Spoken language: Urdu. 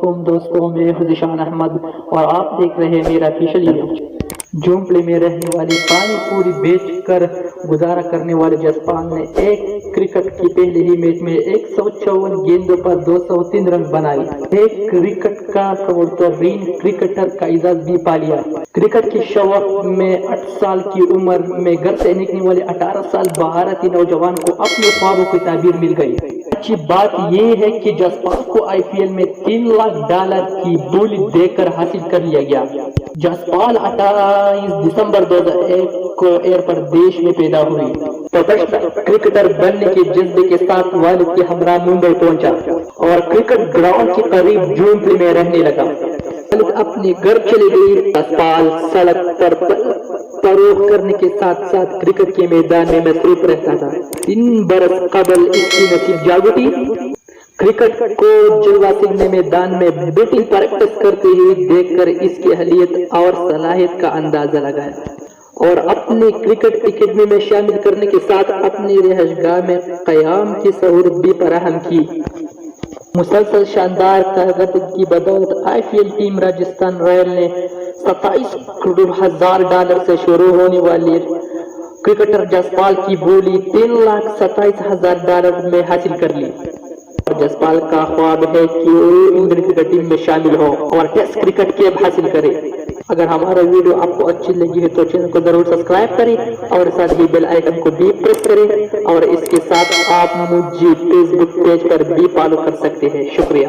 علیکم دوستوں، میں حذیشان احمد اور آپ دیکھ رہے ہیں میرا آفیشیل یوٹیوب۔ جھونپڑے میں رہنے والی پانی پوری بیچ کر گزارا کرنے والے جسپال نے ایک کرکٹ کی پہلے ہی میچ میں 154 گیندوں پر 203 رن بنائے، ایک کرکٹ کا ترین کرکٹر کا اعزاز بھی پا لیا۔ کرکٹ کے شوق میں 8 سال کی عمر میں گھر سے نکلنے والے 18 سال بھارتی نوجوان کو اپنے خوابوں کی تعبیر مل گئی۔ اچھی بات یہ ہے کہ جسپال کو IPL میں $3 لاکھ کی بولی دے کر حاصل کر لیا گیا۔ جسپال 28 دسمبر 2001 کو اتر پردیش میں پیدا ہوئی۔ پروفیشنل کرکٹر بننے کے جذبے کے ساتھ والد کے ہمراہ ممبئی پہنچا اور کرکٹ گراؤنڈ کے قریب جھونپڑی میں رہنے لگا۔ والد اپنے گھر چلے گئے۔ جسپال سڑک پر فروخت کرنے کے ساتھ ساتھ کرکٹ کے میدان میں مصروف رہتا تھا۔ 3 برس قبل اس کی نصیب جاگ اٹھی۔ کرکٹ کو جلوہ سنگھ نے میدان میں بیٹنگ پریکٹس کرتے ہوئے دیکھ کر اس کی اہلیت اور صلاحیت کا اندازہ لگایا اور اپنے کرکٹ اکیڈمی میں شامل کرنے کے ساتھ اپنی رہائش گاہ میں قیام کی سہولت بھی فراہم کی۔ مسلسل شاندار کارکردگی کی بدولت IPL ٹیم راجستھان رائل نے $27,000 سے شروع ہونے والی کرکٹر جسپال کی بولی $3,27,000 میں حاصل کر لی۔ جسپال کا خواب ہے کہ وہ انگلینڈ کرکٹ ٹیم میں شامل ہو اور ٹیسٹ کرکٹ کیپ حاصل کرے۔ اگر ہمارا ویڈیو آپ کو اچھی لگی ہے تو چینل کو ضرور سبسکرائب کریں اور ساتھ ہی بیل آئیکن کو بھی پریس کریں، اور اس کے ساتھ آپ مجھے فیس بک پیج پر بھی فالو کر سکتے ہیں۔ شکریہ۔